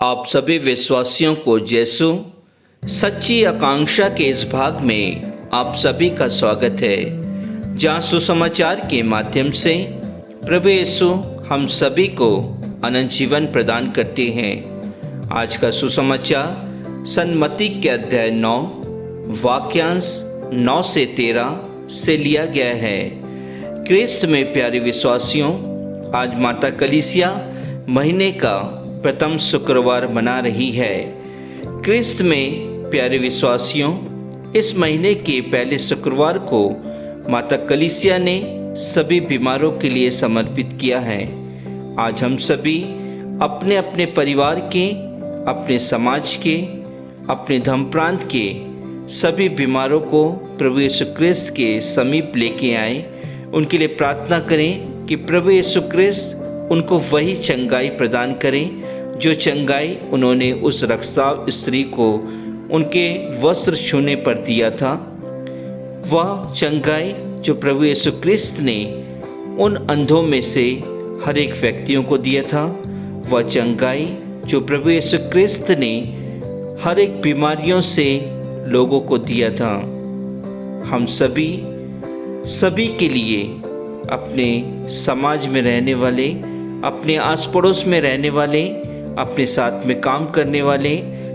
आप सभी विश्वासियों को यीशु सच्ची आकांक्षा के इस भाग में आप सभी का स्वागत है, जहां सुसमाचार के माध्यम से प्रभु यीशु हम सभी को अनंत जीवन प्रदान करते हैं। आज का सुसमाचार सन्मति के अध्याय 9 वाक्यांश 9 से 13 से लिया गया है। क्रिस्त में प्यारे विश्वासियों, आज माता कलीसिया महीने का प्रथम शुक्रवार मना रही है। क्रिस्त में प्यारे विश्वासियों, इस महीने के पहले शुक्रवार को माता कलीसिया ने सभी बीमारों के लिए समर्पित किया है। आज हम सभी अपने अपने परिवार के, अपने समाज के, अपने धर्म प्रांत के सभी बीमारों को प्रभु यीशु क्रिस्त के समीप लेके आए। उनके लिए प्रार्थना करें कि प्रभु यीशु क्रिस्त उनको वही चंगाई प्रदान करें जो चंगाई उन्होंने उस रक्तस्राव स्त्री को उनके वस्त्र छूने पर दिया था। वह चंगाई जो प्रभु यीशु क्रिस्त ने उन अंधों में से हर एक व्यक्तियों को दिया था, वह चंगाई जो प्रभु यीशु क्रिस्त ने हर एक बीमारियों से लोगों को दिया था, हम सभी के लिए, अपने समाज में रहने वाले, अपने आस पड़ोस में रहने वाले, अपने साथ में काम करने वाले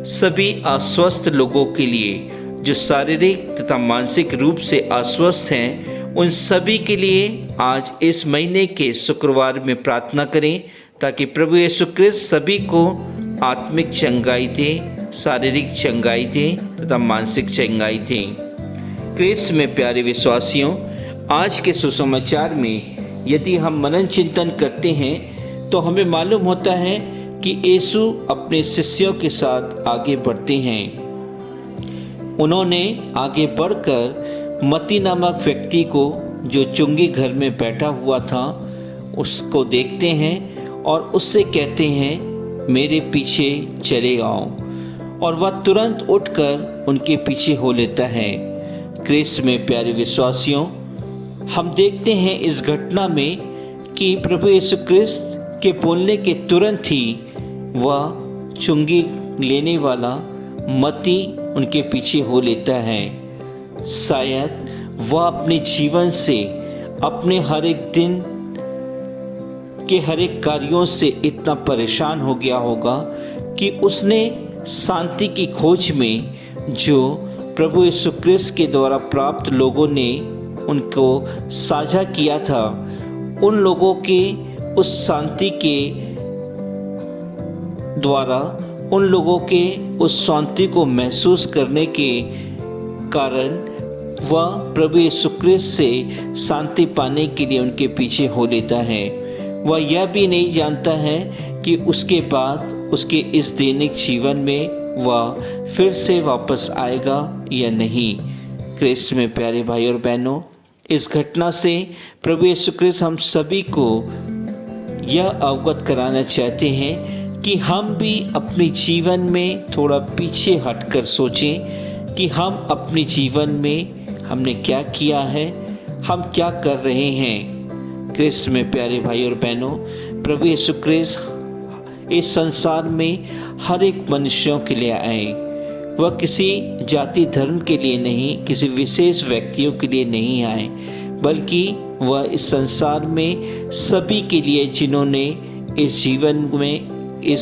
सभी अस्वस्थ लोगों के लिए, जो शारीरिक तथा मानसिक रूप से अस्वस्थ हैं, उन सभी के लिए आज इस महीने के शुक्रवार में प्रार्थना करें, ताकि प्रभु यीशु क्रिस्त सभी को आत्मिक चंगाई दे, शारीरिक चंगाई दे तथा मानसिक चंगाई दे। क्रिस्त में प्यारे विश्वासियों, आज के सुसमाचार में यदि हम मनन चिंतन करते हैं तो हमें मालूम होता है कि यीशु अपने शिष्यों के साथ आगे बढ़ते हैं। उन्होंने आगे बढ़कर मत्ती नामक व्यक्ति को, जो चुंगी घर में बैठा हुआ था, उसको देखते हैं और उससे कहते हैं, मेरे पीछे चले आओ। और वह तुरंत उठकर उनके पीछे हो लेता है। क्रिस्त में प्यारे विश्वासियों, हम देखते हैं इस घटना में कि प्रभु यीशु क्रिस्त के बोलने के तुरंत ही वह चुंगी लेने वाला मत्ती उनके पीछे हो लेता है। शायद वह अपने जीवन से, अपने हर एक दिन के हर एक कार्यों से इतना परेशान हो गया होगा कि उसने शांति की खोज में, जो प्रभु यीशु क्रिस्त के द्वारा प्राप्त लोगों ने उनको साझा किया था, उन लोगों के उस शांति के द्वारा, उन लोगों के उस शांति को महसूस करने के कारण वह प्रभु यीशु क्रिस्त से शांति पाने के लिए उनके पीछे हो लेता है। वह यह भी नहीं जानता है कि उसके बाद उसके इस दैनिक जीवन में वह फिर से वापस आएगा या नहीं। क्रिस्त में प्यारे भाई और बहनों, इस घटना से प्रभु यीशु क्रिस्त हम सभी को यह अवगत कराना चाहते हैं कि हम भी अपने जीवन में थोड़ा पीछे हटकर सोचें कि हम अपने जीवन में हमने क्या किया है, हम क्या कर रहे हैं। क्रिस्त में प्यारे भाई और बहनों, प्रभु यीशु क्रिस्त इस संसार में हर एक मनुष्यों के लिए आए। वह किसी जाति धर्म के लिए नहीं, किसी विशेष व्यक्तियों के लिए नहीं आए, बल्कि वह इस संसार में सभी के लिए, जिन्होंने इस जीवन में, इस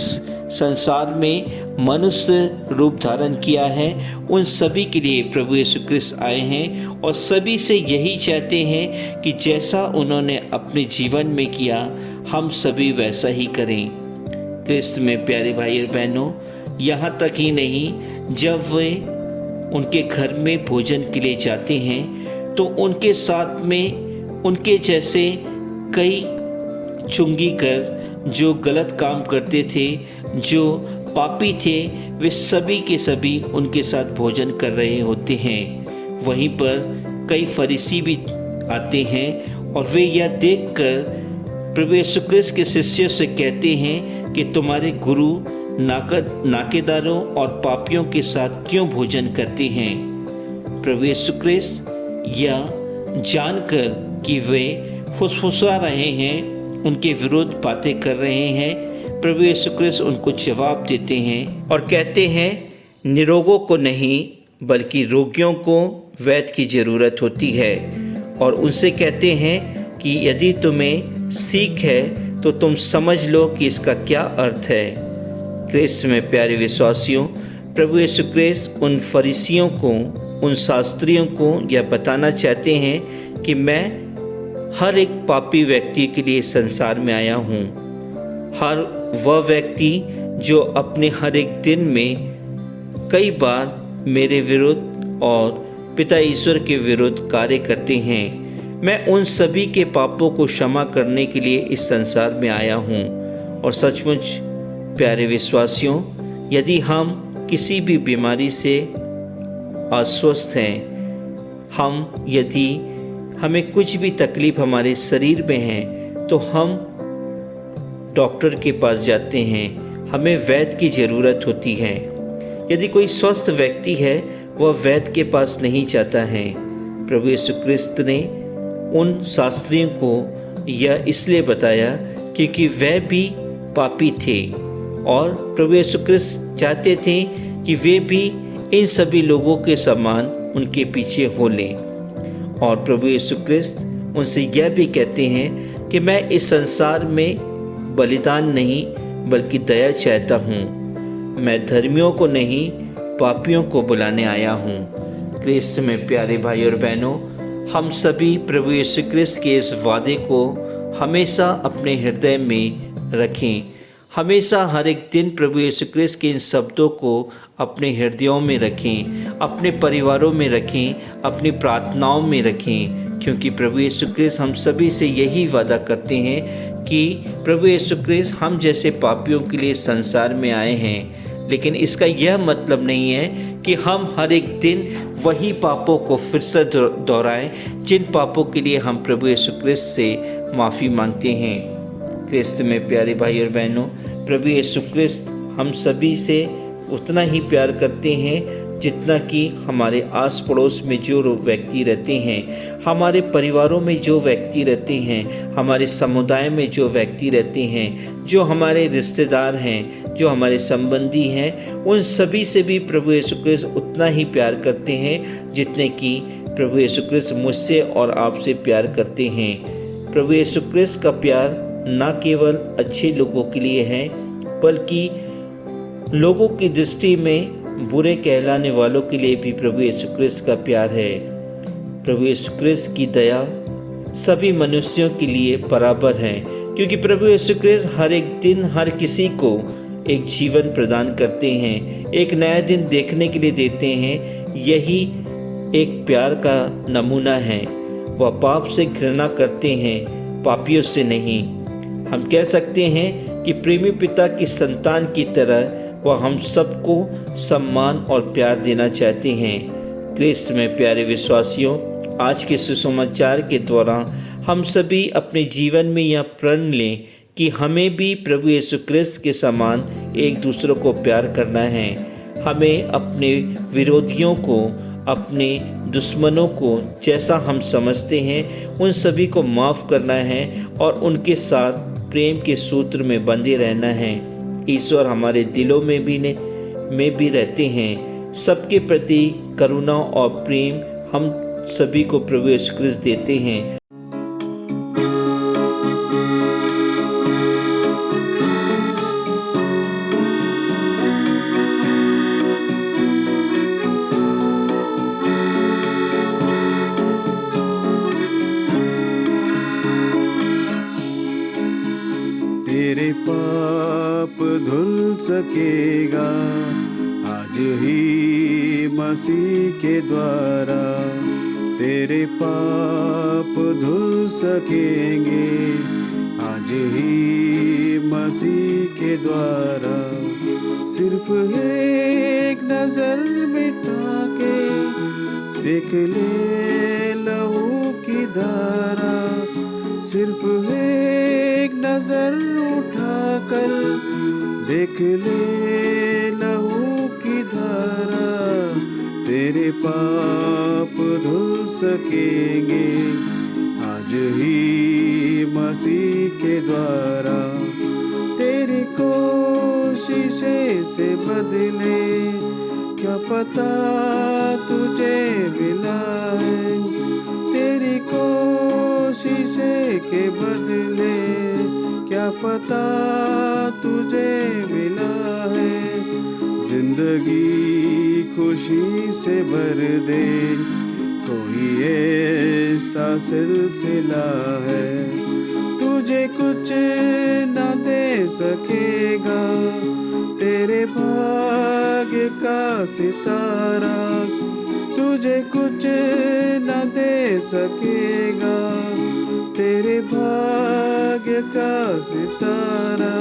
संसार में मनुष्य रूप धारण किया है, उन सभी के लिए प्रभु यीशु क्रिस्त आए हैं। और सभी से यही चाहते हैं कि जैसा उन्होंने अपने जीवन में किया, हम सभी वैसा ही करें। क्रिस्त में प्यारे भाई और बहनों, यहाँ तक ही नहीं, जब वे उनके घर में भोजन के लिए जाते हैं तो उनके साथ में उनके जैसे कई चुंगी कर, जो गलत काम करते थे, जो पापी थे, वे सभी के सभी उनके साथ भोजन कर रहे होते हैं। वहीं पर कई फरीसी भी आते हैं और वे यह देखकर प्रभु यीशु क्रिस्त के शिष्यों से कहते हैं कि तुम्हारे गुरु नाकेदारों और पापियों के साथ क्यों भोजन करते हैं। प्रभु यीशु क्रिस्त यह जानकर कि वे फुसफुसा रहे हैं, उनके विरुद्ध बातें कर रहे हैं, प्रभु यीशु क्रिस्त उनको जवाब देते हैं और कहते हैं, निरोगों को नहीं बल्कि रोगियों को वैद्य की ज़रूरत होती है। और उनसे कहते हैं कि यदि तुम्हें सीख है तो तुम समझ लो कि इसका क्या अर्थ है। क्रिस्त में प्यारे विश्वासियों, प्रभु यीशु क्रिस्त उन फरीसियों को, उन शास्त्रियों को यह बताना चाहते हैं कि मैं हर एक पापी व्यक्ति के लिए संसार में आया हूँ। हर वह व्यक्ति जो अपने हर एक दिन में कई बार मेरे विरुद्ध और पिता ईश्वर के विरुद्ध कार्य करते हैं, मैं उन सभी के पापों को क्षमा करने के लिए इस संसार में आया हूँ। और सचमुच प्यारे विश्वासियों, यदि हम किसी भी बीमारी से अस्वस्थ हैं, यदि हमें कुछ भी तकलीफ हमारे शरीर में है, तो हम डॉक्टर के पास जाते हैं, हमें वैद्य की ज़रूरत होती है। यदि कोई स्वस्थ व्यक्ति है, वह वैद्य के पास नहीं जाता है। प्रभु यीशु क्रिस्त ने उन शास्त्रियों को यह इसलिए बताया क्योंकि वह भी पापी थे और प्रभु यीशु क्रिस्त चाहते थे कि वे भी इन सभी लोगों के समान उनके पीछे हो लें। और प्रभु यीशु क्रिस्त उनसे यह भी कहते हैं कि मैं इस संसार में बलिदान नहीं बल्कि दया चाहता हूँ। मैं धर्मियों को नहीं पापियों को बुलाने आया हूँ। क्रिस्त में प्यारे भाई और बहनों, हम सभी प्रभु यीशु क्रिस्त के इस वादे को हमेशा अपने हृदय में रखें। हमेशा हर एक दिन प्रभु यीशु क्रिस्त के इन शब्दों को अपने हृदयों में रखें, अपने परिवारों में रखें, अपनी प्रार्थनाओं में रखें, क्योंकि प्रभु यीशु क्रिस्त हम सभी से यही वादा करते हैं कि प्रभु यीशु क्रिस्त हम जैसे पापियों के लिए संसार में आए हैं। लेकिन इसका यह मतलब नहीं है कि हम हर एक दिन वही पापों को फिर से दोहराएं जिन पापों के लिए हम प्रभु यीशु क्रिस्त से माफ़ी मांगते हैं। क्रिस्त में प्यारे भाई और बहनों, प्रभु यीशु क्रिस्त हम सभी से उतना ही प्यार करते हैं जितना कि हमारे आस पड़ोस में जो व्यक्ति रहते हैं, हमारे परिवारों में जो व्यक्ति रहते हैं, हमारे समुदाय में जो व्यक्ति रहते हैं, जो हमारे रिश्तेदार हैं, जो हमारे संबंधी हैं, उन सभी से भी प्रभु यीशु क्रिस्त उतना ही प्यार करते हैं जितने कि प्रभु यीशु क्रिस्त मुझसे और आपसे प्यार करते हैं। प्रभु यीशु क्रिस्त का प्यार न केवल अच्छे लोगों के लिए है, बल्कि लोगों की दृष्टि में बुरे कहलाने वालों के लिए भी प्रभु यीशु क्रिस्त का प्यार है। प्रभु यीशु क्रिस्त की दया सभी मनुष्यों के लिए बराबर है, क्योंकि प्रभु यीशु क्रिस्त हर एक दिन हर किसी को एक जीवन प्रदान करते हैं, एक नया दिन देखने के लिए देते हैं। यही एक प्यार का नमूना है। वह पाप से घृणा करते हैं, पापियों से नहीं। हम कह सकते हैं कि प्रेमी पिता की संतान की तरह वह हम सबको सम्मान और प्यार देना चाहते हैं। क्रिस्त में प्यारे विश्वासियों, आज के सुसमाचार के द्वारा हम सभी अपने जीवन में यह प्रण लें कि हमें भी प्रभु यीशु क्रिस्त के समान एक दूसरे को प्यार करना है। हमें अपने विरोधियों को, अपने दुश्मनों को जैसा हम समझते हैं, उन सभी को माफ़ करना है और उनके साथ प्रेम के सूत्र में बंधे रहना है। ईश्वर हमारे दिलों में भी रहते हैं। सबके प्रति करुणा और प्रेम हम सभी को प्रभु यीशु क्रिस्त देते हैं। तेरे पाप धुल सकेगा आज ही मसीह के द्वारा। तेरे पाप धुल सकेंगे आज ही मसीह के द्वारा। सिर्फ एक नजर मिटा के देख ले लहू की धारा। सिर्फ एक नजर उठाकर देख ले लहू की धारा। तेरे पाप धुल सकेंगे आज ही मसीह के द्वारा। तेरे को बदले, क्या पता तुझे मिला है तेरी कोशिशें के बदले, क्या पता तुझे मिला है। जिंदगी खुशी से भर दे, कोई ऐसा सिलसिला है तुझे कुछ न दे सकेगा, तेरे भाग्य का सितारा तुझे कुछ न दे सकेगा, तेरे भाग्य का सितारा।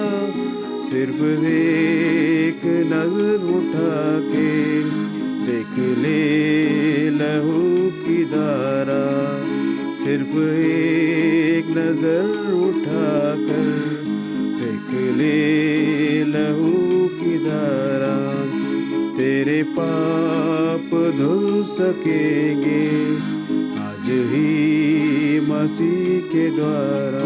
सिर्फ एक नजर उठा के देख ले लहू की धारा, सिर्फ एक नजर उठा कर देख ले लहू की धारा। तेरे पाप धुल सकेंगे आज ही मसीह के द्वारा।